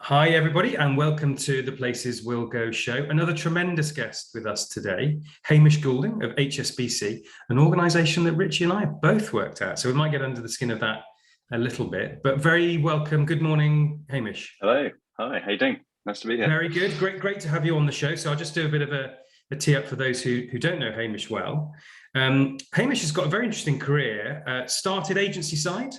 Hi, everybody, and welcome to the Places We'll Go show. Another tremendous guest with us today, Hamish Goulding of HSBC, an organisation that Richie and I have both worked at. So we might get under the skin of that a little bit, but very welcome. Good morning, Hamish. Hello. Hi, how you doing? Nice to be here. Very good. Great to have you on the show. So I'll just do a bit of a tee up for those who don't know Hamish well. Hamish has got a very interesting career, started agency side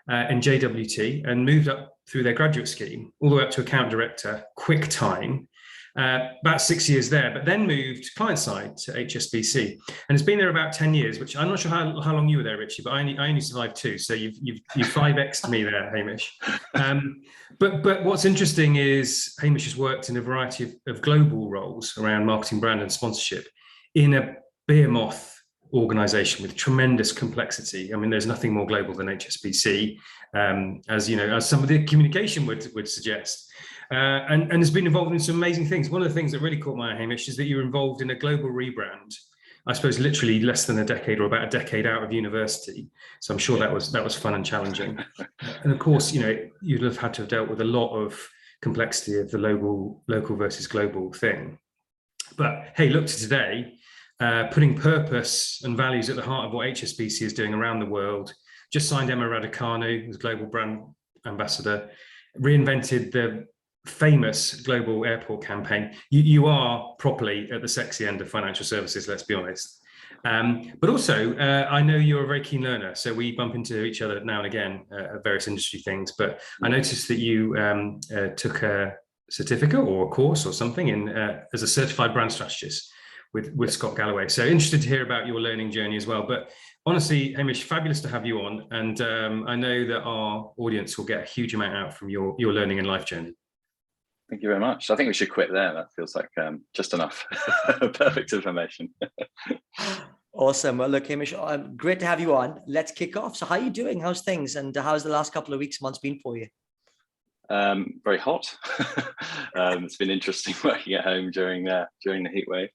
in JWT and moved up through their graduate scheme all the way up to account director, quick time, about 6 years there, but then moved client side to HSBC and has been there about 10 years, which I'm not sure how long you were there, Richie, but I only survived 2. So you've 5x'd me there, Hamish. But what's interesting is Hamish has worked in a variety of global roles around marketing, brand and sponsorship in a behemoth organization with tremendous complexity. I mean, there's nothing more global than HSBC, as you know, as some of the communication would suggest, and has been involved in some amazing things. One of the things that really caught my eye, Hamish, is that you were involved in a global rebrand. I suppose literally less than a decade or about a decade out of university. So I'm sure that was fun and challenging. And of course, you know, you'd have had to have dealt with a lot of complexity of the local versus global thing. But hey, look to today. Putting purpose and values at the heart of what HSBC is doing around the world. Just signed Emma Raducanu as Global Brand Ambassador, reinvented the famous global airport campaign. You are properly at the sexy end of financial services, let's be honest. But also, I know you're a very keen learner, so we bump into each other now and again at various industry things, but I noticed that you took a certificate or a course or something in as a certified brand strategist with Scott Galloway. So interested to hear about your learning journey as well. But honestly, Hamish, fabulous to have you on. And I know that our audience will get a huge amount out from your learning and life journey. Thank you very much. I think we should quit there. That feels like just enough. Perfect information. Awesome. Well, look, Hamish, great to have you on. Let's kick off. So how are you doing? How's things? And how's the last couple of weeks, months been for you? Very hot. It's been interesting working at home during the heat wave.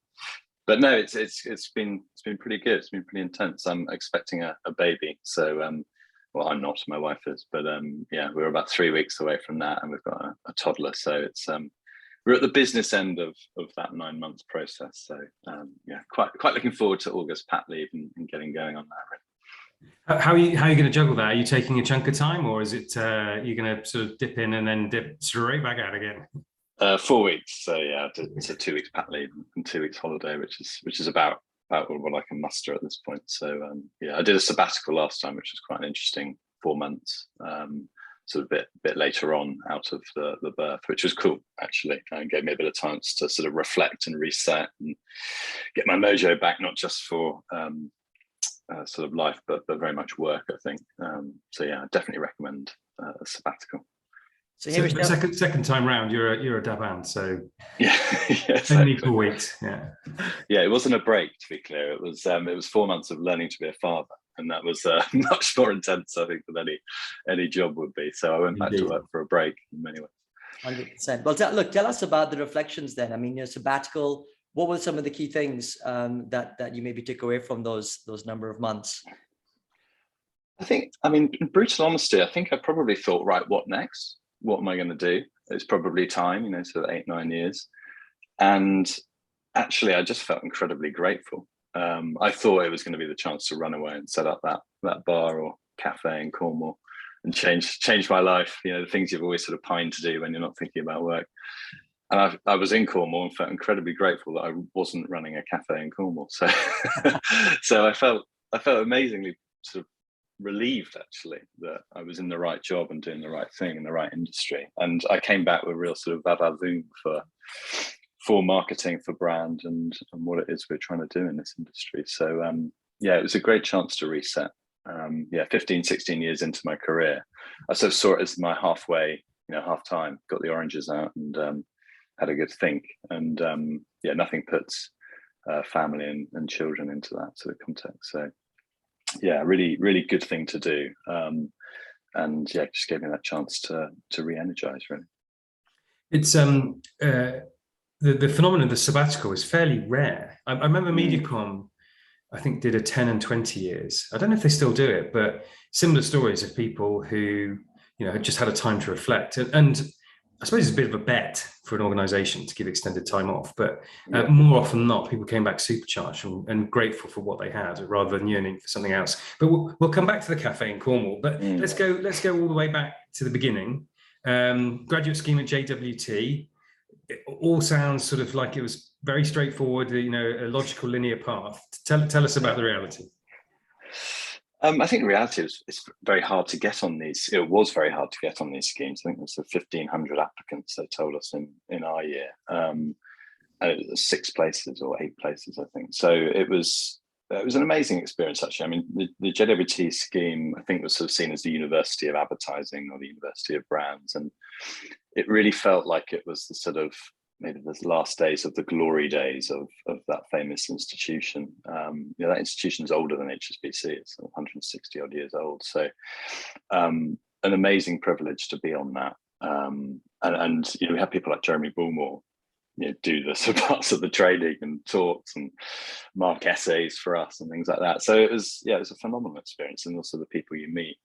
But no, it's been pretty good. It's been pretty intense. I'm expecting a baby, so well, I'm not. My wife is, but yeah, we're about 3 weeks away from that, and we've got a toddler. So it's we're at the business end of that 9-month process. So yeah, quite looking forward to August pat leave and getting going on that. Really. How are you going to juggle that? Are you taking a chunk of time, or is it you're going to sort of dip in and then dip straight back out again? 4 weeks, so yeah, it's a 2 weeks pat leave and 2 weeks holiday, which is about what I can muster at this point. So yeah, I did a sabbatical last time, which was quite an interesting 4 months, sort of bit later on out of the birth, which was cool actually, and gave me a bit of time to sort of reflect and reset and get my mojo back, not just for sort of life, but very much work, I think. So yeah, I definitely recommend a sabbatical. So second time round, you're a Daban, so yeah, only 4 weeks. Yeah. It wasn't a break, to be clear. It was 4 months of learning to be a father, and that was much more intense, I think, than any job would be. So I went back to work for a break in many ways. 100%. Well, tell us about the reflections then. I mean, your sabbatical. What were some of the key things that you maybe took away from those number of months? I mean, in brutal honesty, I think I probably thought, right, what next? What am I going to do? It's probably time, you know, sort of 8-9 years. And actually, I just felt incredibly grateful. I thought it was going to be the chance to run away and set up that bar or cafe in Cornwall and change my life, you know, the things you've always sort of pined to do when you're not thinking about work. And I was in Cornwall and felt incredibly grateful that I wasn't running a cafe in Cornwall. So so I felt amazingly sort of relieved actually that I was in the right job and doing the right thing in the right industry. And I came back with real sort of vavavoom for marketing, for brand and what it is we're trying to do in this industry. So yeah, it was a great chance to reset. 15-16 years into my career, I sort of saw it as my half time, got the oranges out and had a good think. And yeah, nothing puts family and children into that sort of context. So yeah, really, really good thing to do. And yeah, just gave me that chance to re-energize really. It's the phenomenon of the sabbatical is fairly rare. I remember Mediacom, I think, did a 10 and 20 years. I don't know if they still do it, but similar stories of people who, you know, had just had a time to reflect. And I suppose it's a bit of a bet for an organisation to give extended time off, but Yeah. more often than not, people came back supercharged and grateful for what they had, rather than yearning for something else. But we'll come back to the cafe in Cornwall. But let's go all the way back to the beginning. Graduate scheme at JWT. It all sounds sort of like it was very straightforward, a logical linear path. Tell us about the reality. I think the reality is it's very hard to get on these. It was very hard to get on these schemes. I think there's 1,500 applicants, they told us in our year. It was 6 places or 8 places, I think. So it was an amazing experience, actually. I mean, the JWT scheme, I think, was sort of seen as the University of Advertising or the University of Brands, and it really felt like it was the sort of maybe the last days of the glory days of that famous institution. That institution is older than HSBC. It's 160 odd years old. So an amazing privilege to be on that. And we had people like Jeremy Bullmore, do the sort of parts of the training and talks and mark essays for us and things like that. So it was a phenomenal experience, and also the people you meet.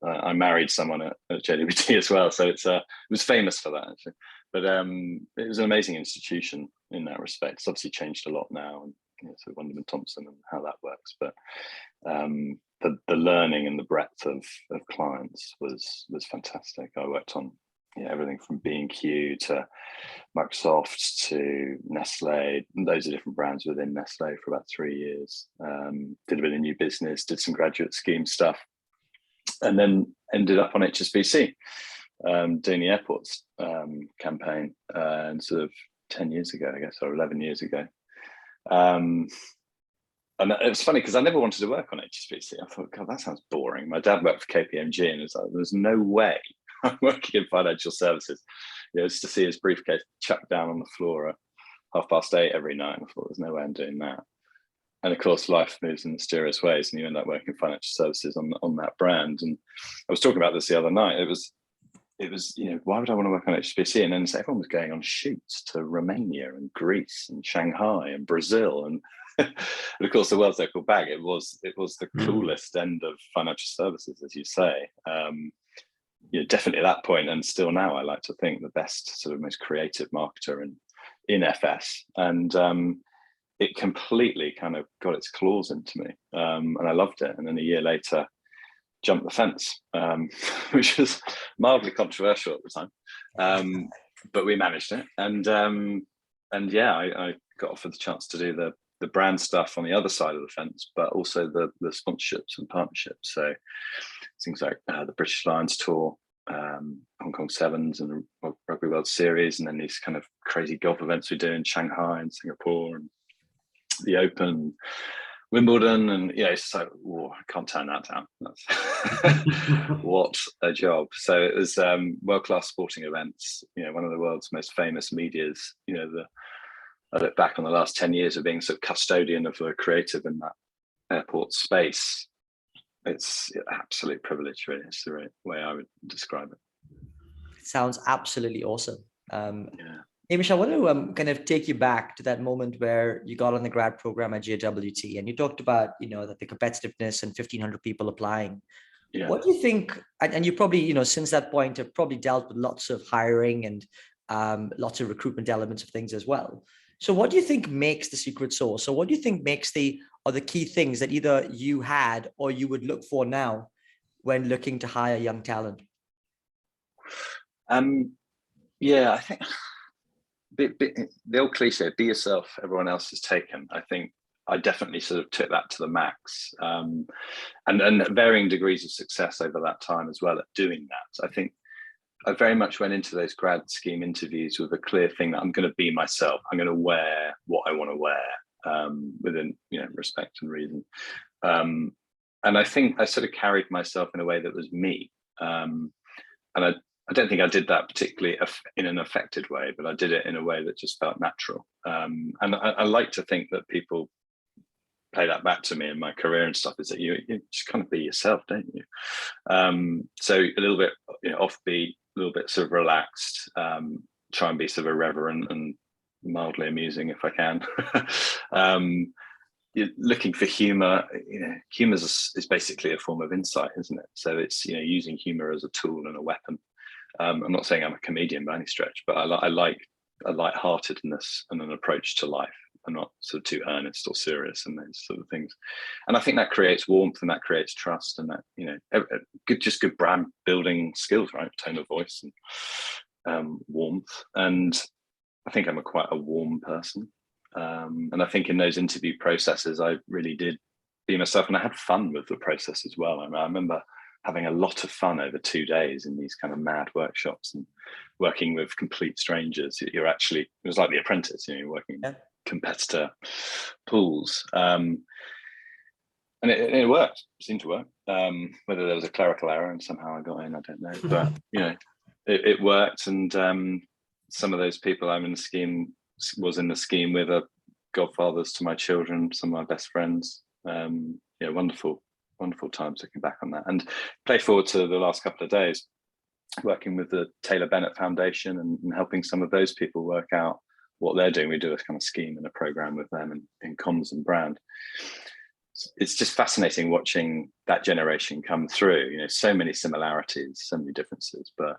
I married someone at JWT as well, so it was famous for that, actually. But it was an amazing institution in that respect. It's obviously changed a lot now, and so Wunderman Thompson and how that works. But the learning and the breadth of clients was fantastic. I worked on everything from B&Q to Microsoft to Nestle, loads of different brands within Nestle for about 3 years. Did a bit of new business, did some graduate scheme stuff, and then ended up on HSBC doing the airports campaign, and sort of 10 years ago, I guess, or 11 years ago. And it was funny because I never wanted to work on HSBC. I thought, God, that sounds boring. My dad worked for KPMG, and it was like, there's no way I'm working in financial services. Just to see his briefcase chucked down on the floor at 8:30 every night. I thought, there's no way I'm doing that. And of course, life moves in mysterious ways, and you end up working in financial services on that brand. And I was talking about this the other night. It was, why would I want to work on HSBC? And then everyone was going on shoots to Romania and Greece and Shanghai and Brazil, and of course, the world's local bag. It was the coolest end of financial services, as you say. Definitely at that point, and still now, I like to think the best sort of most creative marketer in FS, and it completely kind of got its claws into me, and I loved it. And then a year later, jumped the fence, which was mildly controversial at the time, but we managed it. And I got offered the chance to do the brand stuff on the other side of the fence, but also the sponsorships and partnerships. So things like the British Lions Tour, Hong Kong Sevens, and the Rugby World Series, and then these kind of crazy golf events we do in Shanghai and Singapore, and the Open, Wimbledon, and it's like, I can't turn that down. That's what a job. So it was world-class sporting events, one of the world's most famous medias. I look back on the last 10 years of being sort of custodian of the creative in that airport space. It's an absolute privilege, really. It's the right way I would describe it. It sounds absolutely awesome. Hamish, I want to kind of take you back to that moment where you got on the grad program at JWT, and you talked about, that the competitiveness and 1,500 people applying. Yeah. What do you think, and you probably, since that point have probably dealt with lots of hiring and lots of recruitment elements of things as well. So what do you think makes the secret sauce? So what do you think makes the key things that either you had or you would look for now when looking to hire young talent? I think the old cliche, be yourself, everyone else is taken. I think I definitely sort of took that to the max, and varying degrees of success over that time as well at doing that. I think I very much went into those grad scheme interviews with a clear thing that I'm going to be myself. I'm going to wear what I want to wear, within respect and reason. And I think I sort of carried myself in a way that was me. And I don't think I did that particularly in an affected way, but I did it in a way that just felt natural. And I like to think that people play that back to me in my career and stuff, is that you just kind of be yourself, don't you? So a little bit offbeat, a little bit sort of relaxed, try and be sort of irreverent and mildly amusing if I can. You're looking for humor. Humor is basically a form of insight, isn't it? So it's using humor as a tool and a weapon. I'm not saying I'm a comedian by any stretch, but I like a lightheartedness and an approach to life. I'm not sort of too earnest or serious and those sort of things. And I think that creates warmth and that creates trust, and that, you know, good brand building skills, right? Tone of voice and warmth. And I think I'm quite a warm person. And I think in those interview processes, I really did be myself, and I had fun with the process as well. I remember having a lot of fun over 2 days in these kind of mad workshops and working with complete strangers. You're actually, it was like The Apprentice, you know, you're working competitor pools. And it worked, it seemed to work. Whether there was a clerical error and somehow I got in, I don't know. But, you know, it worked. And some of those people I'm in the scheme, was in the scheme with, are godfathers to my children, some of my best friends. Yeah, wonderful times looking back on that. And play forward to the last couple of days, working with the Taylor Bennett Foundation and helping some of those people work out what they're doing. We do a kind of scheme and a program with them in comms and brand. It's just fascinating watching that generation come through. You know, so many similarities, so many differences, but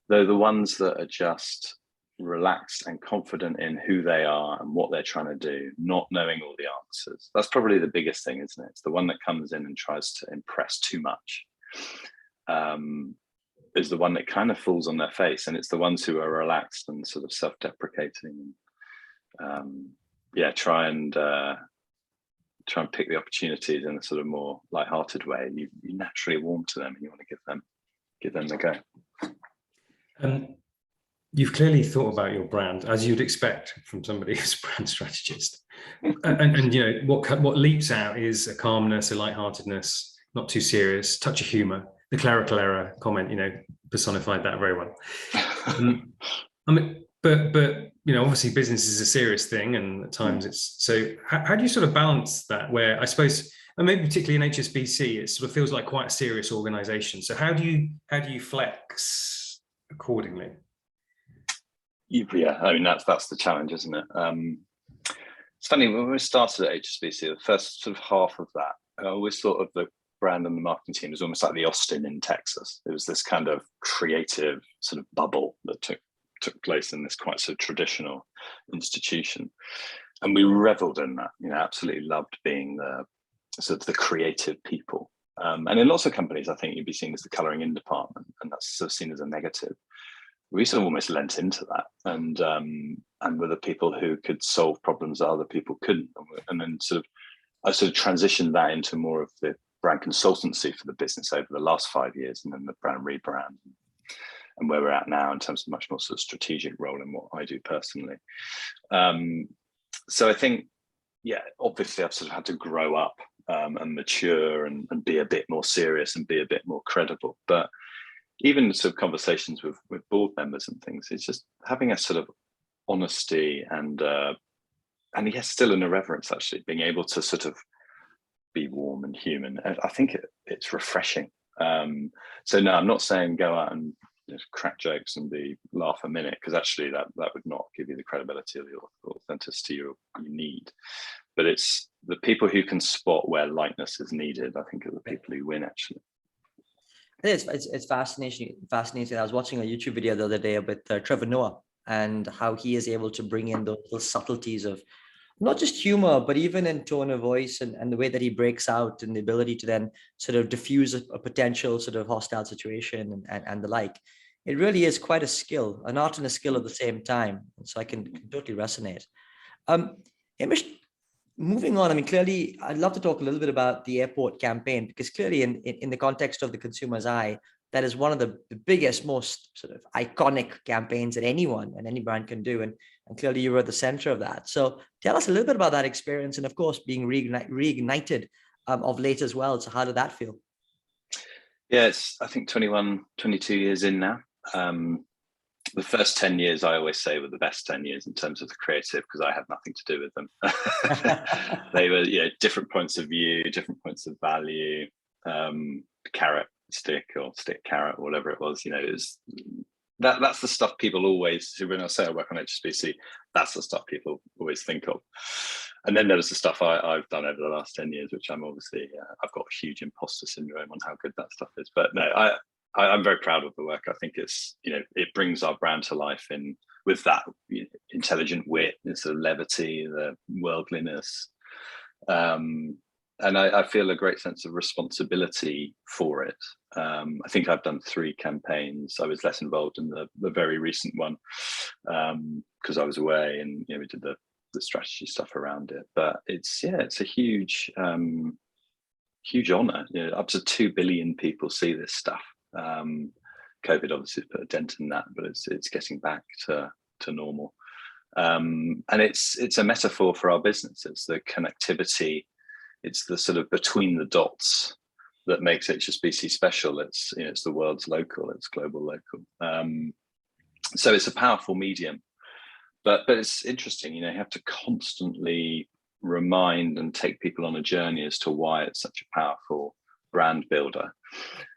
they're the ones that are just relaxed and confident in who they are and what they're trying to do, not knowing all the answers. That's probably the biggest thing, isn't it? It's the one that comes in and tries to impress too much, is the one that kind of falls on their face. And it's the ones who are relaxed and sort of self-deprecating, try and pick the opportunities in a sort of more light-hearted way. You naturally warm to them and you want to give them the go. You've clearly thought about your brand, as you'd expect from somebody who's a brand strategist. And you know, what leaps out is a calmness, a lightheartedness, not too serious, touch of humor. The clerical error comment, you know, personified that very well. I mean, but you know, obviously business is a serious thing, and at times it's so. How do you sort of balance that? Where I suppose, and maybe particularly in HSBC, it sort of feels like quite a serious organisation. So how do you flex accordingly? Yeah, I mean that's the challenge, isn't it? It's funny, when we started at HSBC, the first sort of half of that, I always thought of the brand and the marketing team as almost like the Austin in Texas. It was this kind of creative sort of bubble that took place in this quite sort of traditional institution, and we reveled in that. You know, absolutely loved being the sort of the creative people. And in lots of companies, I think you'd be seen as the colouring in department, and that's sort of seen as a negative. We sort of almost lent into that, and were the people who could solve problems that other people couldn't. And then I sort of transitioned that into more of the brand consultancy for the business over the last 5 years, and then the brand rebrand, and where we're at now in terms of much more sort of strategic role in what I do personally. So I think, yeah, obviously I've sort of had to grow up and mature and be a bit more serious and be a bit more credible. But even sort of conversations with board members and things, it's just having a sort of honesty and yes, still an irreverence, actually, being able to sort of be warm and human. I think it's refreshing. So no, I'm not saying go out and just crack jokes and laugh a minute, because actually that would not give you the credibility or the authenticity you need. But it's the people who can spot where lightness is needed, I think, are the people who win, actually. It's fascinating. I was watching a YouTube video the other day with Trevor Noah, and how he is able to bring in those subtleties of not just humor, but even in tone of voice and the way that he breaks out, and the ability to then sort of diffuse a potential sort of hostile situation and the like. It really is quite a skill, an art and a skill at the same time. And so I can totally resonate. Hamish, moving on, I mean, clearly, I'd love to talk a little bit about the airport campaign, because clearly in the context of the consumer's eye, that is one of the biggest, most sort of iconic campaigns that anyone and any brand can do. And clearly you were at the center of that. So tell us a little bit about that experience, and of course, being reignited of late as well. So how did that feel? Yeah, it's, I think 21, 22 years in now. The first 10 years, I always say, were the best 10 years in terms of the creative, because I had nothing to do with them. They were, you know, different points of view, different points of value, carrot, stick, or stick, carrot, or whatever it was. You know, it was, that's the stuff people always, when I say I work on HSBC, that's the stuff people always think of. And then there was the stuff I've done over the last 10 years, which I'm obviously, I've got a huge imposter syndrome on how good that stuff is. But no, I'm very proud of the work. I think it's, it brings our brand to life in with that intelligent wit, the sort of levity, the worldliness. And I feel a great sense of responsibility for it. I think I've done 3 campaigns. I was less involved in the very recent one because I was away, and we did the strategy stuff around it. But it's a huge honor. Up to 2 billion people see this stuff. COVID obviously put a dent in that, but it's getting back to normal. And it's a metaphor for our business. It's the connectivity. It's the sort of between the dots that makes HSBC special. It's it's the world's local. It's global local. So it's a powerful medium, but it's interesting. You have to constantly remind and take people on a journey as to why it's such a powerful brand builder.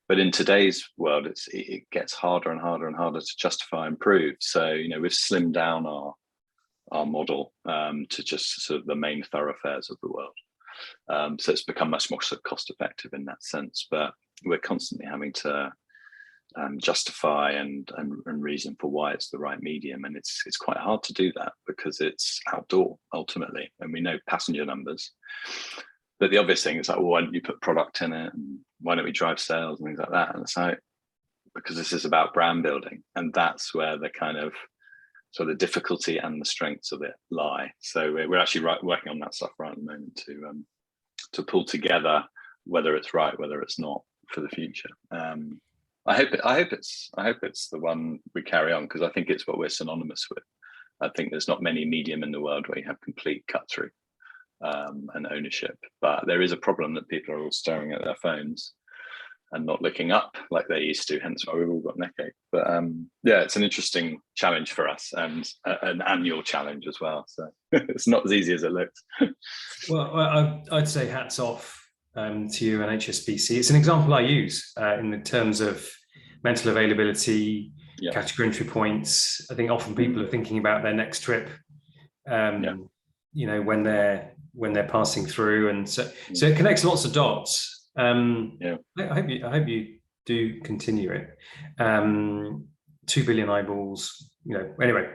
But in today's world, it gets harder and harder and harder to justify and prove. So we've slimmed down our model to just sort of the main thoroughfares of the world. So it's become much more sort of cost effective in that sense, but we're constantly having to justify and reason for why it's the right medium, and it's quite hard to do that because it's outdoor ultimately, and we know passenger numbers. But the obvious thing is like, well, why don't you put product in it, and why don't we drive sales and things like that? And it's like, because this is about brand building, and that's where the kind of so the difficulty and the strengths of it lie. So we're actually working on that stuff right at the moment to pull together whether it's right, whether it's not for the future. I hope it's the one we carry on, because I think it's what we're synonymous with. I think there's not many medium in the world where you have complete cut through and ownership, but there is a problem that people are all staring at their phones and not looking up like they used to, hence why we've all got neck ache. But it's an interesting challenge for us, and an annual challenge as well. So it's not as easy as it looks. Well, I'd say hats off to you and HSBC. It's an example I use in the terms of mental availability, category entry points. I think often people are thinking about their next trip, when they're passing through, and so it connects lots of dots. I hope you do continue it. 2 billion eyeballs. Anyway,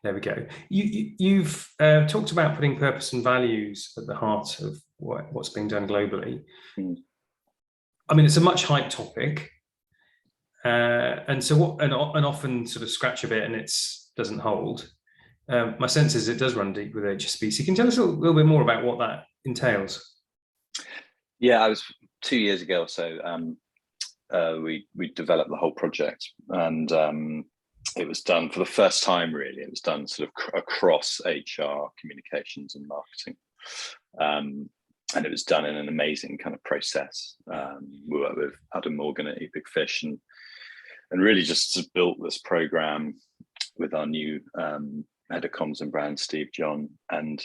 there we go. You've talked about putting purpose and values at the heart of what's being done globally. I mean, it's a much hyped topic, and often sort of scratch a bit and it doesn't hold. My sense is it does run deep with HSBC. Can you tell us a little bit more about what that entails? Yeah, I was 2 years ago or so. We developed the whole project, and it was done for the first time. Really, it was done sort of across HR, communications, and marketing, and it was done in an amazing kind of process. We worked with Adam Morgan at Big Fish, and really just built this program with our new head of comms and brand, Steve John, and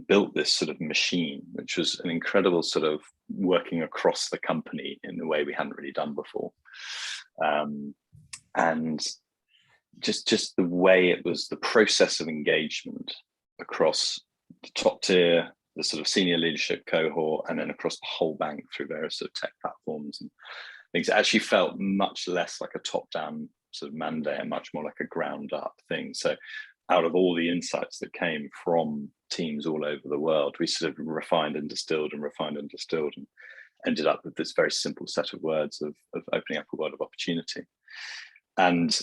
built this sort of machine, which was an incredible sort of working across the company in a way we hadn't really done before. And just the way it was, the process of engagement across the top tier, the sort of senior leadership cohort, and then across the whole bank through various sort of tech platforms and things. It actually felt much less like a top-down sort of mandate and much more like a ground-up thing. So out of all the insights that came from teams all over the world, we sort of refined and distilled and ended up with this very simple set of words of opening up a world of opportunity. And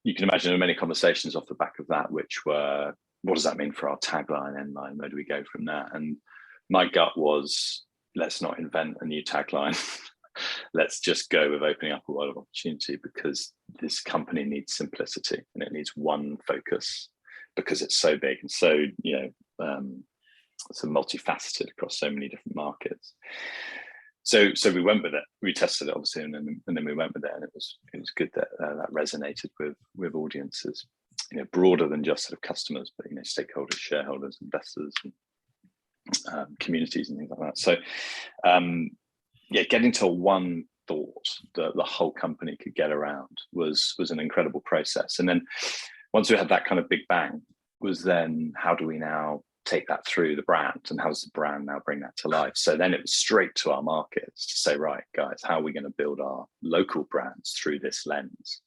you can imagine there were many conversations off the back of that, which were, what does that mean for our tagline, end line? Where do we go from there? And my gut was, let's not invent a new tagline. Let's just go with opening up a world of opportunity, because this company needs simplicity and it needs one focus, because it's so big and so so multifaceted across so many different markets. So we went with it. We tested it obviously, and then we went with it, and it was good that that resonated with audiences, broader than just sort of customers, but stakeholders, shareholders, investors, and communities and things like that. So getting to one thought that the whole company could get around was an incredible process. And then once we had that kind of big bang, was then how do we now take that through the brand, and how does the brand now bring that to life? So then it was straight to our markets to say, right, guys, how are we going to build our local brands through this lens?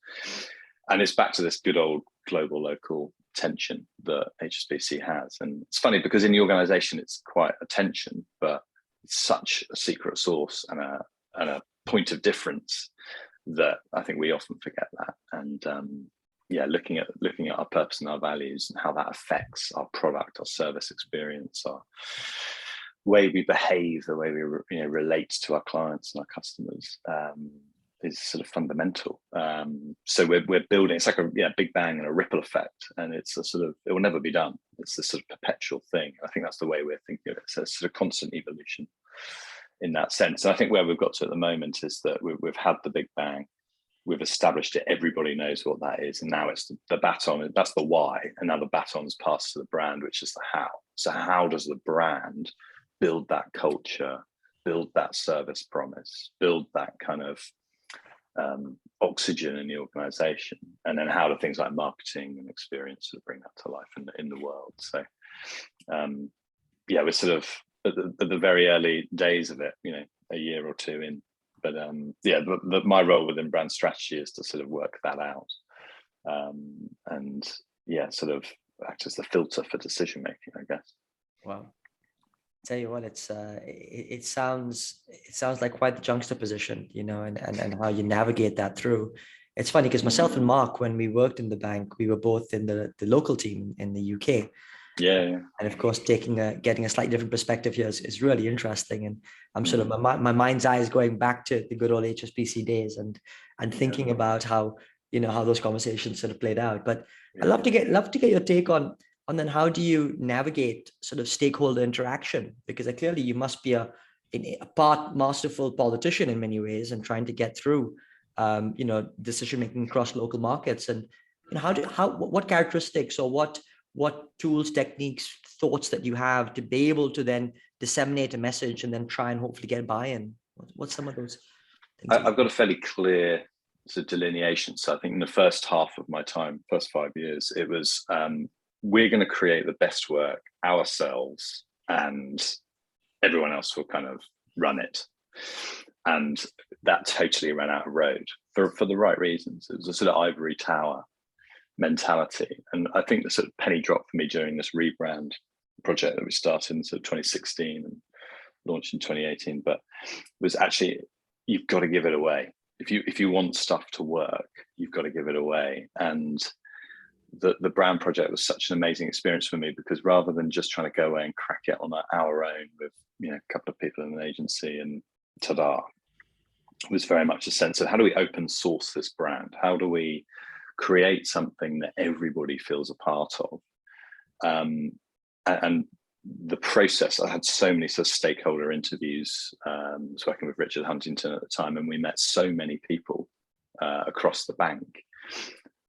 And it's back to this good old global local tension that HSBC has. And it's funny because in the organization, it's quite a tension, but it's such a secret sauce and a point of difference that I think we often forget that. And looking at our purpose and our values and how that affects our product, our service experience, our way we behave, the way we relate to our clients and our customers is sort of fundamental. So we're building. It's like a big bang and a ripple effect, and it's a sort of, it will never be done. It's this sort of perpetual thing. I think that's the way we're thinking of it. So it's sort of constant evolution in that sense. And I think where we've got to at the moment is that we've had the big bang. We've established it. Everybody knows what that is, and now it's the baton. That's the why, and now the baton's passed to the brand, which is the how. So how does the brand build that culture, build that service promise, build that kind of oxygen in the organization, and then how do things like marketing and experience sort of bring that to life in the world? So we're sort of at the very early days of it, a year or two in. But my role within brand strategy is to sort of work that out, and sort of act as the filter for decision making, I guess. Wow. Tell you what, it sounds like quite the juxtaposition, and how you navigate that through. It's funny because myself and Mark, when we worked in the bank, we were both in the local team in the UK. Yeah. And of course, getting a slightly different perspective here is really interesting. And I'm sort of my mind's eye is going back to the good old HSBC days and thinking about how those conversations sort of played out. But I'd love to get your take on then how do you navigate sort of stakeholder interaction? Because clearly you must be a part masterful politician in many ways and trying to get through decision making across local markets. And what characteristics or what tools, techniques, thoughts that you have to be able to then disseminate a message and then try and hopefully get buy-in? What's some of those things? I've got a fairly clear sort of delineation. So I think in the first half of my time, first 5 years, it was we're going to create the best work ourselves and everyone else will kind of run it. And that totally ran out of road for the right reasons. It was a sort of ivory tower mentality. And I think the sort of penny dropped for me during this rebrand project that we started in sort of 2016 and launched in 2018, but it was actually, you've got to give it away. If you want stuff to work, you've got to give it away. And the brand project was such an amazing experience for me, because rather than just trying to go away and crack it on our own with a couple of people in an agency and ta-da, it was very much a sense of how do we open source this brand? How do we create something that everybody feels a part of? And the process, I had so many sort of stakeholder interviews. I was working with Richard Huntington at the time, and we met so many people across the bank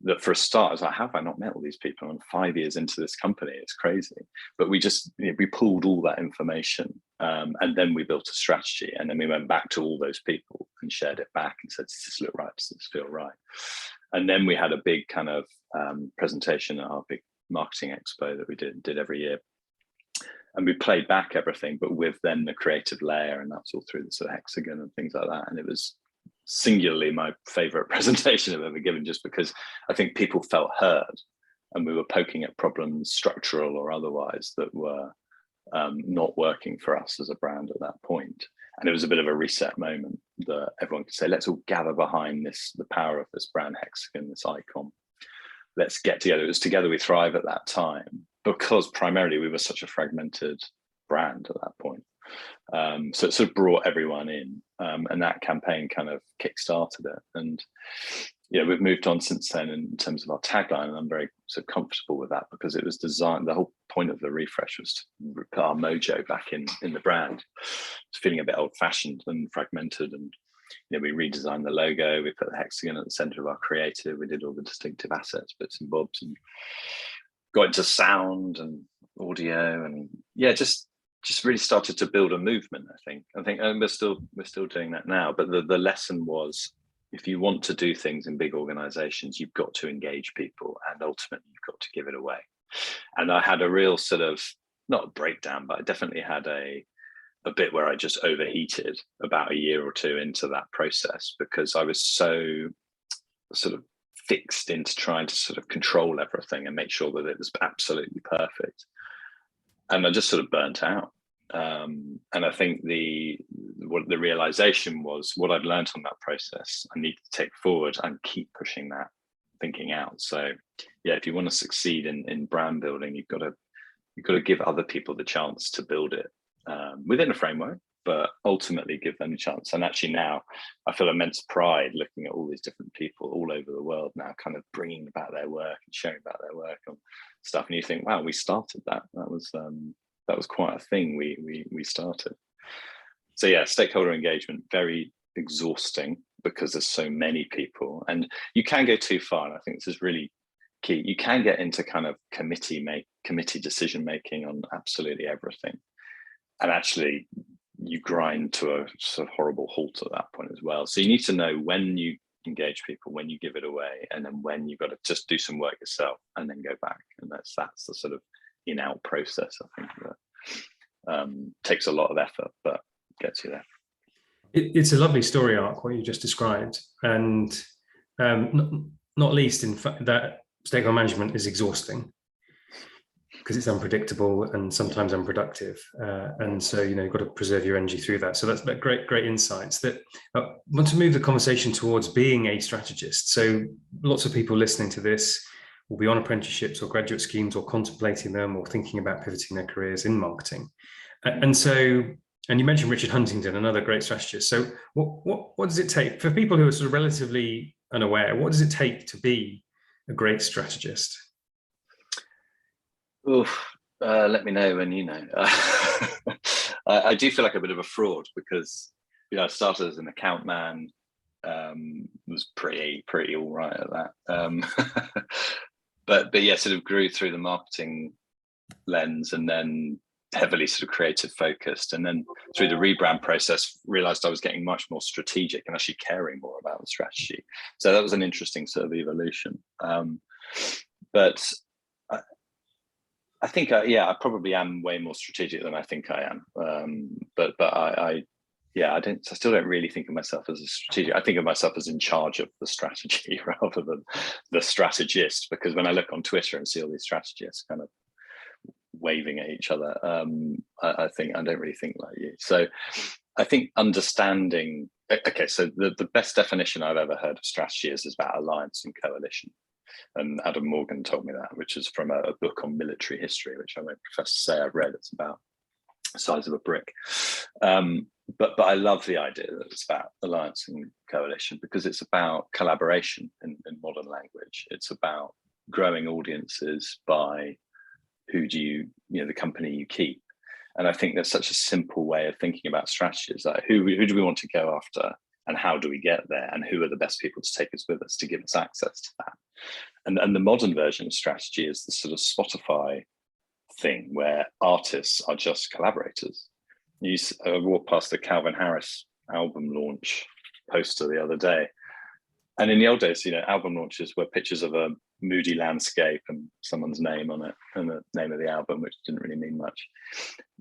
that for a start, I was like, how have I not met all these people? I'm 5 years into this company, it's crazy. But we just, we pulled all that information and then we built a strategy. And then we went back to all those people and shared it back and said, does this look right? Does this feel right? And then we had a big kind of presentation at our big marketing expo that we did every year. And we played back everything, but with then the creative layer, and that's all through the sort of hexagon and things like that. And it was singularly my favorite presentation I've ever given, just because I think people felt heard and we were poking at problems, structural or otherwise, that were not working for us as a brand at that point. And it was a bit of a reset moment that everyone could say, let's all gather behind the power of this brand hexagon, this icon. Let's get together. It was Together We Thrive at that time, because primarily we were such a fragmented brand at that point. So it sort of brought everyone in, and that campaign kind of kick-started it. And we've moved on since then in terms of our tagline, and I'm very sort of comfortable with that, because it was designed, the whole point of the refresh was to put our mojo back in the brand. It's feeling a bit old-fashioned and fragmented, and we redesigned the logo, we put the hexagon at the center of our creative, we did all the distinctive assets, bits and bobs, and got into sound and audio, and just really started to build a movement. I think and we're still doing that now, but the lesson was, if you want to do things in big organizations, you've got to engage people, and ultimately you've got to give it away. And I had a real sort of, not a breakdown, but I definitely had a bit where I just overheated about a year or two into that process, because I was so sort of fixed into trying to sort of control everything and make sure that it was absolutely perfect. And I just sort of burnt out. And I think the realization was, what I'd learned on that process, I need to take forward and keep pushing that thinking out. So yeah, if you want to succeed in brand building, you've got to give other people the chance to build it within a framework, but ultimately give them a chance. And actually now I feel immense pride looking at all these different people all over the world now, kind of bringing about their work and sharing about their work on stuff. And you think, wow, we started that. That was quite a thing we started. So yeah, stakeholder engagement, very exhausting because there's so many people, and you can go too far. And I think this is really key. You can get into kind of committee decision making on absolutely everything. And actually you grind to a sort of horrible halt at that point as well. So you need to know when you engage people, when you give it away, and then when you've got to just do some work yourself and then go back. And that's the sort of in-out process, I think, that takes a lot of effort, but gets you there. It's a lovely story arc, what you just described. And not least in fact that stakeholder management is exhausting, because it's unpredictable and sometimes unproductive. And so, you've got to preserve your energy through that. So that's great insights. That I want to move the conversation towards being a strategist. So lots of people listening to this will be on apprenticeships or graduate schemes, or contemplating them, or thinking about pivoting their careers in marketing. And you mentioned Richard Huntington, another great strategist. So what does it take for people who are sort of relatively unaware? What does it take to be a great strategist? Let me know when you know. I do feel like a bit of a fraud, because I started as an account man, was pretty all right at that, but yeah, sort of grew through the marketing lens, and then heavily sort of creative focused, and then through the rebrand process realized I was getting much more strategic and actually caring more about the strategy. So that was an interesting sort of evolution, but I think, I probably am way more strategic than I think I am. But I still don't really think of myself as a strategic. I think of myself as in charge of the strategy rather than the strategist, because when I look on Twitter and see all these strategists kind of waving at each other, I think I don't really think like you. So I think understanding, okay, so the best definition I've ever heard of strategy is about alliance and coalition. And Adam Morgan told me that, which is from a book on military history, which I won't profess to say I've read. It's about the size of a brick. But I love the idea that it's about alliance and coalition, because it's about collaboration in modern language. It's about growing audiences by the company you keep. And I think there's such a simple way of thinking about strategies, like who do we want to go after, and how do we get there, and who are the best people to take us with us to give us access to that. And the modern version of strategy is the sort of Spotify thing where artists are just collaborators. You walked past the Calvin Harris album launch poster the other day, and in the old days, album launches were pictures of a moody landscape and someone's name on it and the name of the album, which didn't really mean much.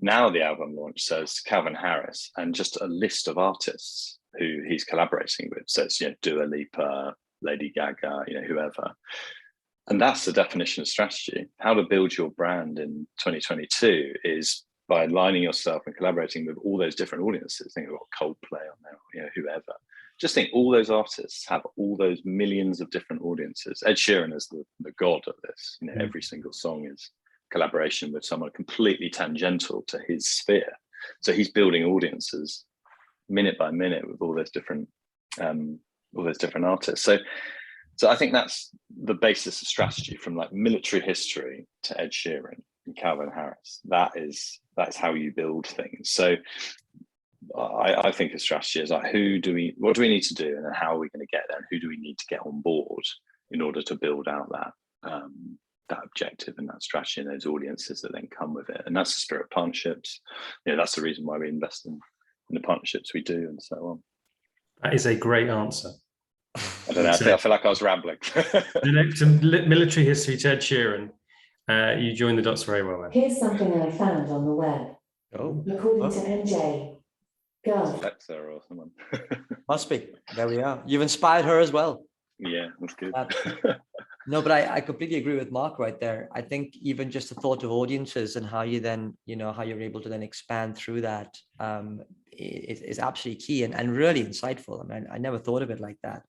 Now the album launch says Calvin Harris and just a list of artists who he's collaborating with. So it's Dua Lipa, Lady Gaga, whoever. And that's the definition of strategy. How to build your brand in 2022 is by aligning yourself and collaborating with all those different audiences. Think about Coldplay on there, whoever. Just think all those artists have all those millions of different audiences. Ed Sheeran is the god of this. Every single song is collaboration with someone completely tangential to his sphere. So he's building audiences minute by minute with all those different artists. So I think that's the basis of strategy, from like military history to Ed Sheeran and Calvin Harris. That's how you build things. So I think of strategy as like, what do we need to do, and then how are we going to get there, and who do we need to get on board in order to build out that objective and that strategy and those audiences that then come with it. And that's the spirit of partnerships. That's the reason why we invest in the partnerships we do, and so on. That is a great answer. I don't know. I feel like I was rambling. To military history to Ed Sheeran. You joined the dots very well then. Here's something I found on the web. Oh, According to NJ, Gov. Alexa or someone. must be. There we are. You've inspired her as well. Yeah, that's good. No, but I completely agree with Mark right there. I think even just the thought of audiences and how you then, how you're able to then expand through that is absolutely key and really insightful. I mean, I never thought of it like that.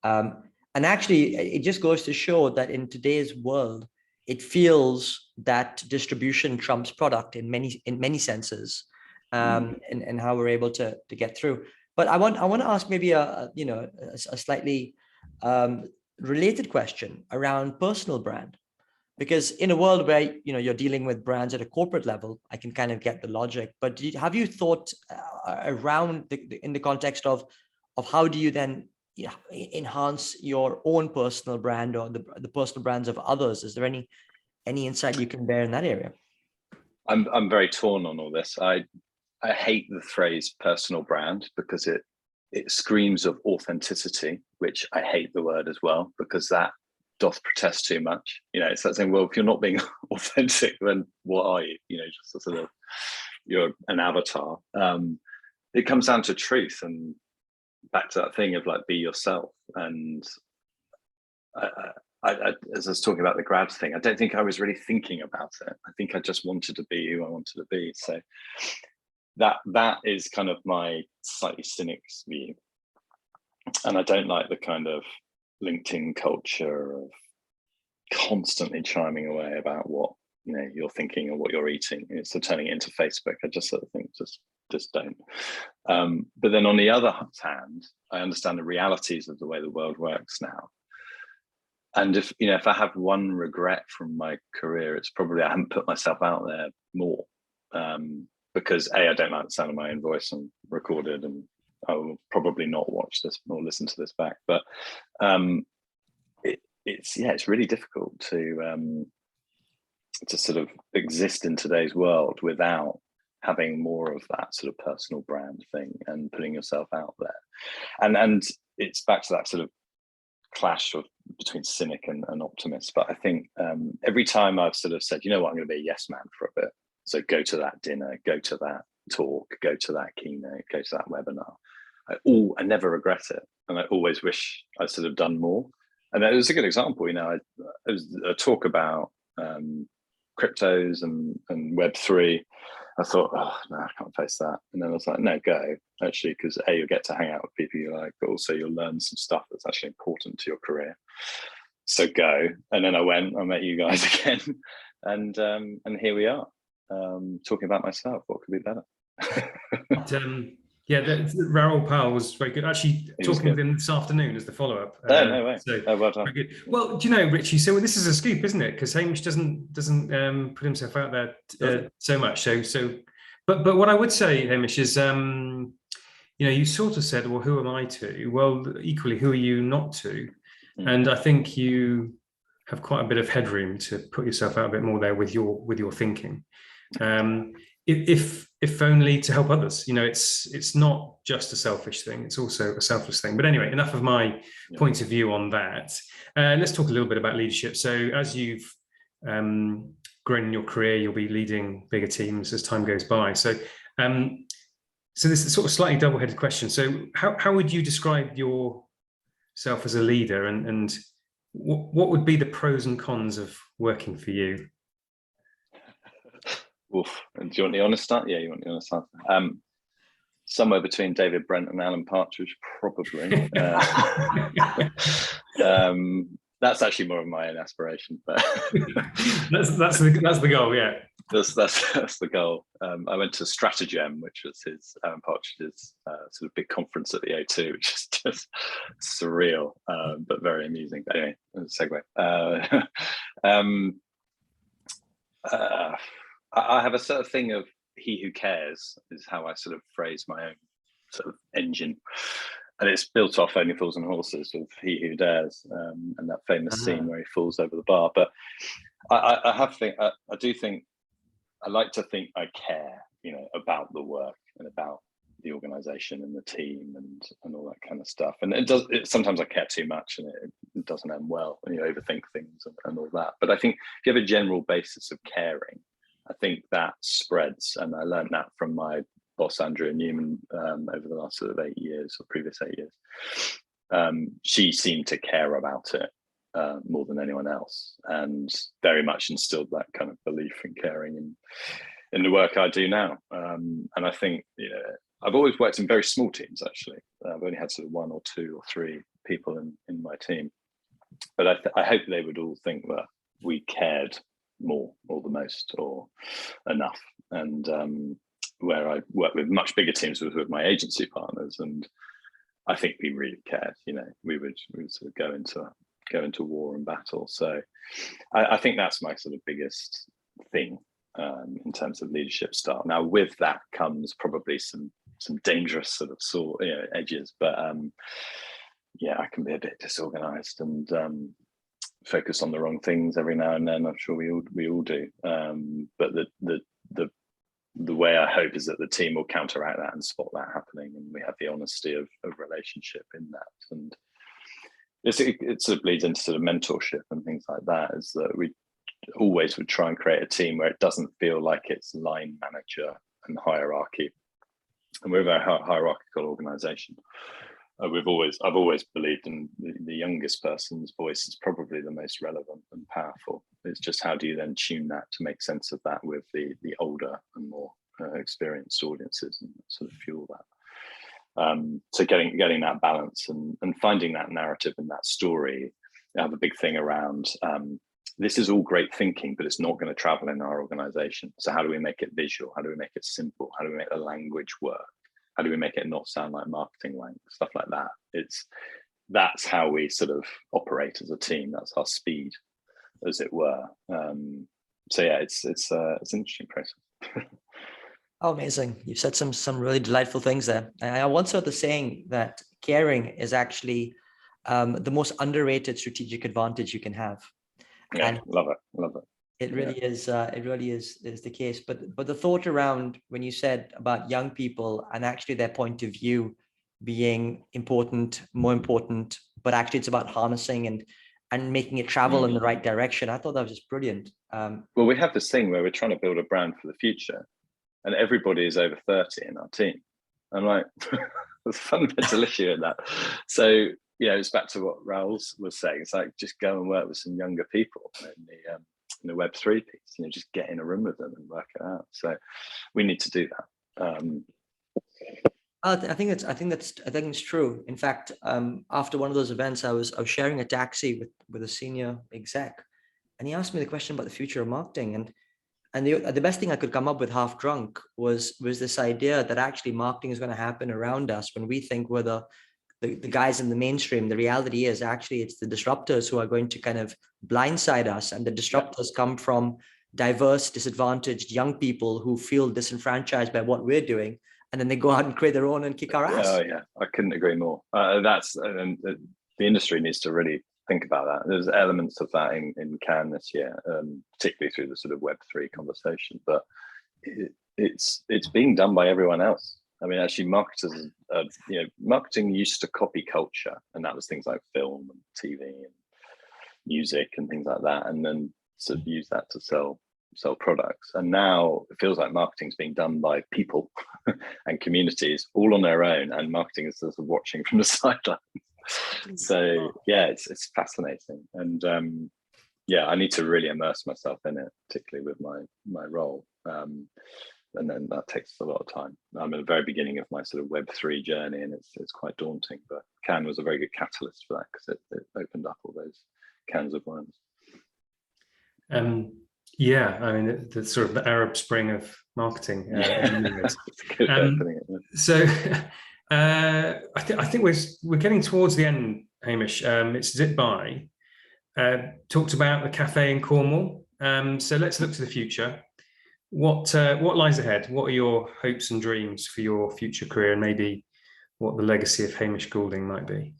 And actually, it just goes to show that in today's world, it feels that distribution trumps product in many senses, and how we're able to get through. But I want to ask maybe a slightly related question around personal brand, because in a world where you're dealing with brands at a corporate level, I can kind of get the logic. But have you thought around in the context of how do you then enhance your own personal brand or the personal brands of others? Is there any insight you can bear in that area? I'm very torn on all this. I hate the phrase personal brand because it screams of authenticity, which I hate the word as well, because that doth protest too much. It's like saying, well, if you're not being authentic, then what are you? Just a sort of, you're an avatar. It comes down to truth and back to that thing of like, be yourself. And as I was talking about the grad thing, I don't think I was really thinking about it. I think I just wanted to be who I wanted to be. So that is kind of my slightly cynic's view. And I don't like the kind of LinkedIn culture of constantly chiming away about what you're thinking or what you're eating. So turning it into Facebook, I just sort of think just don't. But then on the other hand, I understand the realities of the way the world works now. And if I have one regret from my career, it's probably I haven't put myself out there more. Because I don't like the sound of my own voice and recorded, and I will probably not watch this or listen to this back. But it's really difficult to sort of exist in today's world without having more of that sort of personal brand thing and putting yourself out there. And it's back to that sort of clash between cynic and optimist. But I think every time I've sort of said, I'm going to be a yes man for a bit. So go to that dinner, go to that talk, go to that keynote, go to that webinar. I never regret it. And I always wish I sort of done more. And it was a good example, it was a talk about cryptos and Web3. I thought, oh, no, I can't face that. And then I was like, no, go, actually, because you'll get to hang out with people you like, but also you'll learn some stuff that's actually important to your career. So go. And then I met you guys again. And here we are. Talking about myself, what could be better? Raoul Powell was very good. Actually, talking with him this afternoon as the follow-up. No way. Well done. Very good. Well, do you know, Richie? So this is a scoop, isn't it? Because Hamish doesn't put himself out there so much. So, but what I would say, Hamish, is you sort of said, well, who am I to? Well, equally, who are you not to? And I think you have quite a bit of headroom to put yourself out a bit more there with your thinking. If only to help others. It's not just a selfish thing, it's also a selfless thing. But anyway, enough of my point of view on that. Let's talk a little bit about leadership. So as you've grown in your career, you'll be leading bigger teams as time goes by. So this is sort of slightly double-headed question. So how would you describe yourself as a leader, and what would be the pros and cons of working for you? Oof. Do you want the honest start? Yeah, you want the honest answer. Somewhere between David Brent and Alan Partridge, probably. That's actually more of my own aspiration, but that's the goal. Yeah, that's the goal. I went to Strategist, which was his Alan Partridge's sort of big conference at the O2, which is just surreal, but very amusing. But anyway, segue. I have a sort of thing of he who cares is how I sort of phrase my own sort of engine. And it's built off Only Fools and Horses with He Who Dares, and that famous scene where he falls over the bar. But I do think I like to think I care, about the work and about the organization and the team and all that kind of stuff. And sometimes I care too much and it doesn't end well, and you overthink things and all that. But I think if you have a general basis of caring, I think that spreads. And I learned that from my boss, Andrea Newman, over the last sort of 8 years, or previous 8 years. She seemed to care about it more than anyone else, and very much instilled that kind of belief and caring in the work I do now. And I think, I've always worked in very small teams, actually. I've only had sort of 1 or 2 or 3 people in my team. But I hope they would all think that we cared more or the most or enough. And where I worked with much bigger teams was with my agency partners, and I think we really cared. We would sort of go into war and battle. So I think that's my sort of biggest thing in terms of leadership style. Now, with that comes probably some dangerous sort of edges, but I can be a bit disorganized and focus on the wrong things every now and then. I'm sure we all do. But the way I hope is that the team will counteract that and spot that happening, and we have the honesty of relationship in that. And it sort of bleeds into sort of mentorship and things like that, is that we always would try and create a team where it doesn't feel like it's line manager and hierarchy. And we're a very hierarchical organization. I've always believed in the youngest person's voice is probably the most relevant and powerful. It's just how do you then tune that to make sense of that with the older and more experienced audiences and sort of fuel that. So getting that balance and finding that narrative and that story. I have a big thing around this is all great thinking, but it's not going to travel in our organization. So how do we make it visual? How do we make it simple? How do we make the language work? How do we make it not sound like marketing language? Stuff like that. That's how we sort of operate as a team. That's our speed, as it were. It's an interesting process. Oh, amazing. You've said some really delightful things there. I once heard the saying that caring is actually the most underrated strategic advantage you can have. Yeah, and love it. It really is. It really is the case. But the thought around when you said about young people and actually their point of view being more important, but actually it's about harnessing and making it travel in the right direction. I thought that was just brilliant. Well, we have this thing where we're trying to build a brand for the future, and everybody is over 30 in our team. I'm like, there's a fundamental issue in that. So, it's back to what Raoul was saying. It's like, just go and work with some younger people in the Web3 piece, just get in a room with them and work it out. So we need to do that. I think it's true. In fact, after one of those events, I was sharing a taxi with a senior exec, and he asked me the question about the future of marketing. And the best thing I could come up with, half drunk, was this idea that actually marketing is going to happen around us when we think we're the guys in the mainstream. The reality is actually it's the disruptors who are going to kind of blindside us, and the disruptors come from diverse, disadvantaged young people who feel disenfranchised by what we're doing, and then they go out and create their own and kick our ass. Oh yeah, I couldn't agree more. The industry needs to really think about that. There's elements of that in Cannes this year, particularly through the sort of Web3 conversation, but it's being done by everyone else. I mean, actually, marketers, marketing used to copy culture, and that was things like film and TV and music and things like that, and then sort of use that to sell products. And now it feels like marketing is being done by people and communities all on their own, and marketing is sort of watching from the sidelines. So yeah, it's fascinating, and I need to really immerse myself in it, particularly with my role. And then that takes a lot of time. I'm at the very beginning of my sort of Web3 journey, and it's quite daunting, but Cannes was a very good catalyst for that, because it opened up all those cans of worms. I mean, the sort of the Arab Spring of marketing. So I think we're getting towards the end, Hamish. It's zipped by. Talked about the cafe in Cornwall. So let's look to the future. What lies ahead? What are your hopes and dreams for your future career, and maybe what the legacy of Hamish Goulding might be?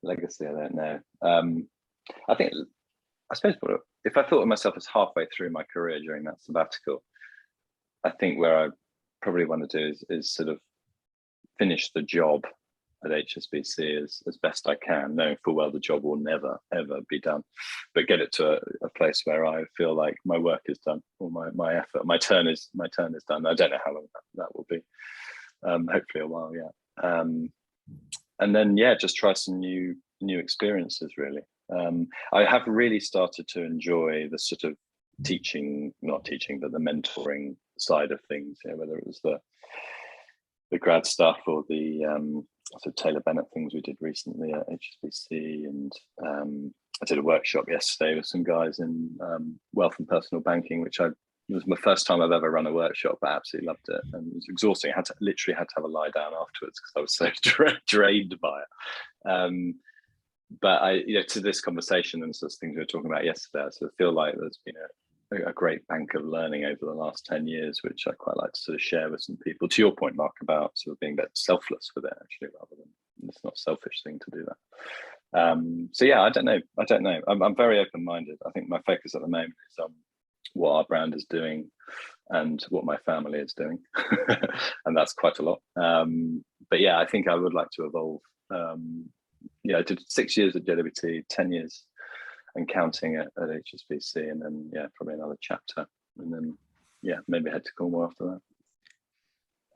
Legacy, I don't know. I suppose if I thought of myself as halfway through my career during that sabbatical, I think where I probably want to do is sort of finish the job at HSBC as best I can, knowing full well the job will never ever be done, but get it to a place where I feel like my work is done, or my effort, my turn is done. I don't know how long that will be. Hopefully a while, yeah. And then just try some new experiences. Really, I have really started to enjoy the sort of not teaching, but the mentoring side of things. Whether it was the grad stuff or the sort of Taylor Bennett things we did recently at HSBC, and I did a workshop yesterday with some guys in wealth and personal banking, which it was my first time I've ever run a workshop. I absolutely loved it, and it was exhausting. I had to have a lie down afterwards because I was so drained by it. But to this conversation and sort of things we were talking about yesterday, I sort of feel like there's been a great bank of learning over the last 10 years, which I quite like to sort of share with some people. To your point, Mark, about sort of being a bit selfless with it, actually, rather than it's not a selfish thing to do that. So yeah, I don't know. I'm very open-minded. I think my focus at the moment is on what our brand is doing and what my family is doing, and that's quite a lot. But yeah, I think I would like to evolve. I did 6 years at JWT, 10 years and counting at HSBC, and then probably another chapter, and then maybe head to Cornwall after that.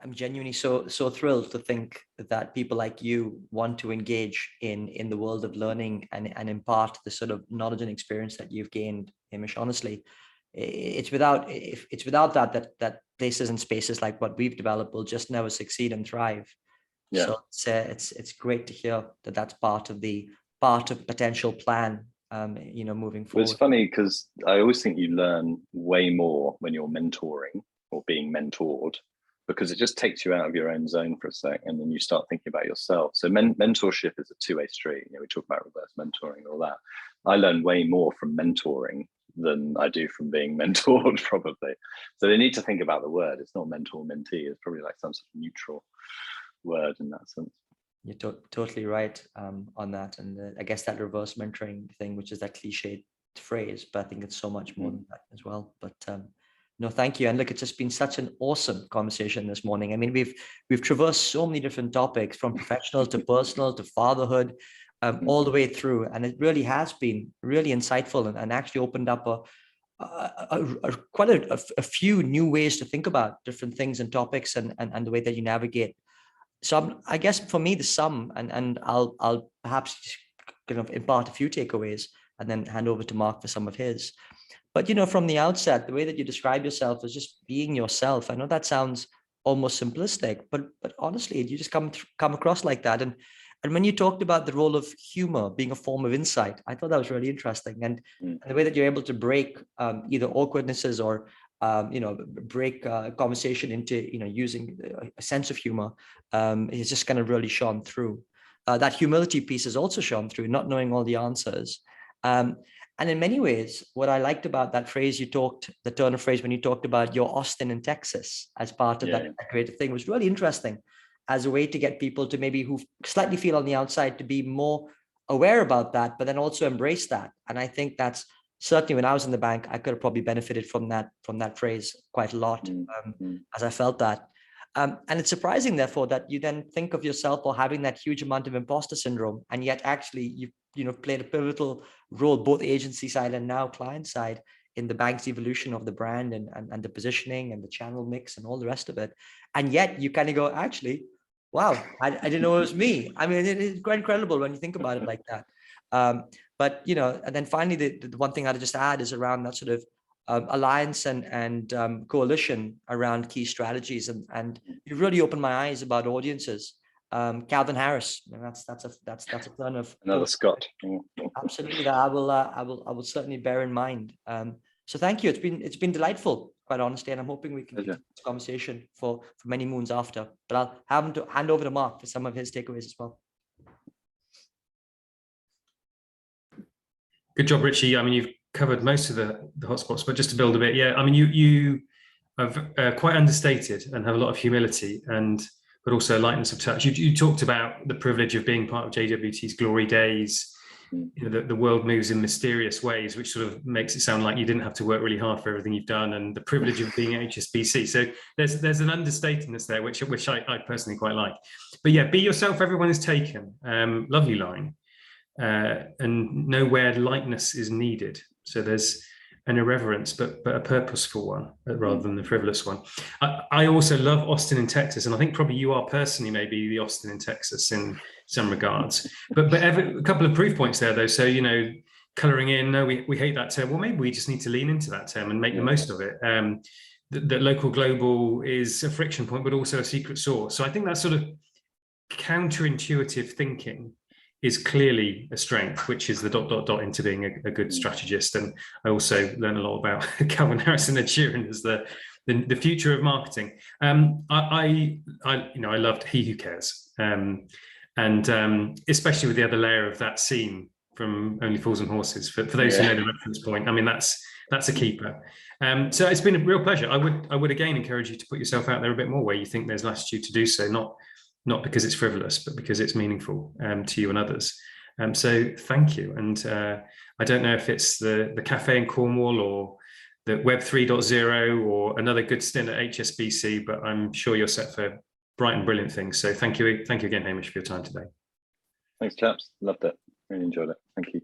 I'm genuinely so thrilled to think that people like you want to engage in the world of learning and impart the sort of knowledge and experience that you've gained, Hamish. Honestly, it's without that places and spaces like what we've developed will just never succeed and thrive. Yeah. So it's great to hear that that's part of potential plan. Moving forward. Well, it's funny because I always think you learn way more when you're mentoring or being mentored, because it just takes you out of your own zone for a sec, and then you start thinking about yourself. So mentorship is a two-way street. We talk about reverse mentoring and all that. I learn way more from mentoring than I do from being mentored, probably. So they need to think about the word. It's not mentor mentee. It's probably like some sort of neutral word in that sense. You're totally right on that. And I guess that reverse mentoring thing, which is that cliched phrase, but I think it's so much more than that as well. But no, thank you. And look, it's just been such an awesome conversation this morning. I mean, we've traversed so many different topics, from professional to personal to fatherhood, all the way through. And it really has been really insightful and actually opened up quite a few new ways to think about different things and topics and the way that you navigate. So I guess for me, the sum, and I'll perhaps kind of impart a few takeaways and then hand over to Mark for some of his. But, from the outset, the way that you describe yourself as just being yourself, I know that sounds almost simplistic, but honestly, you just come across like that. And when you talked about the role of humor being a form of insight, I thought that was really interesting. And the way that you're able to break either awkwardnesses or break conversation into, using a sense of humor, is just kind of really shone through. That humility piece is also shone through, not knowing all the answers. And in many ways, what I liked about that phrase the turn of phrase when you talked about your Austin in Texas as part of that creative thing, was really interesting as a way to get people to maybe who slightly feel on the outside to be more aware about that, but then also embrace that. And I think that's certainly when I was in the bank, I could have probably benefited from that phrase quite a lot, as I felt that. And it's surprising, therefore, that you then think of yourself or having that huge amount of imposter syndrome, and yet actually you've played a pivotal role, both agency side and now client side, in the bank's evolution of the brand and the positioning and the channel mix and all the rest of it. And yet you kind of go, actually, wow, I didn't know it was me. I mean, it is quite incredible when you think about it like that. But and then finally, the one thing I'd just add is around that sort of alliance and coalition around key strategies, and you really opened my eyes about audiences. Calvin Harris, that's a turn of another Scott. Absolutely, that I will certainly bear in mind. So thank you. It's been delightful, quite honestly, and I'm hoping we can continue this conversation for many moons after. But I'll have him to hand over to Mark for some of his takeaways as well. Good job, Richie. I mean, you've covered most of the hotspots, but just to build a bit, I mean, you are quite understated and have a lot of humility, but also lightness of touch. You talked about the privilege of being part of JWT's glory days, you know, the world moves in mysterious ways, which sort of makes it sound like you didn't have to work really hard for everything you've done, and the privilege of being at HSBC. So there's an understatedness there, which I personally quite like. But yeah, be yourself, everyone is taken. Lovely line. And nowhere lightness is needed. So there's an irreverence, but a purposeful one rather than the frivolous one. I also love Austin in Texas, and I think probably you are personally maybe the Austin in Texas in some regards. But a couple of proof points there though. So, you know, colouring in, no, we hate that term. Well, maybe we just need to lean into that term and make the most of it. That local global is a friction point, but also a secret sauce. So I think that sort of counterintuitive thinking is clearly a strength, which is the ... into being a good strategist. And I also learned a lot about Calvin Harris and Ed Sheeran as the future of marketing. I loved He Who Cares, and especially with the other layer of that scene from Only Fools and Horses. For those who know the reference point, I mean that's a keeper. So it's been a real pleasure. I would again encourage you to put yourself out there a bit more where you think there's latitude to do so, not because it's frivolous, but because it's meaningful to you and others. So thank you. And I don't know if it's the cafe in Cornwall or the Web 3.0 or another good stint at HSBC, but I'm sure you're set for bright and brilliant things. So thank you again, Hamish, for your time today. Thanks, chaps. Loved it. Really enjoyed it. Thank you.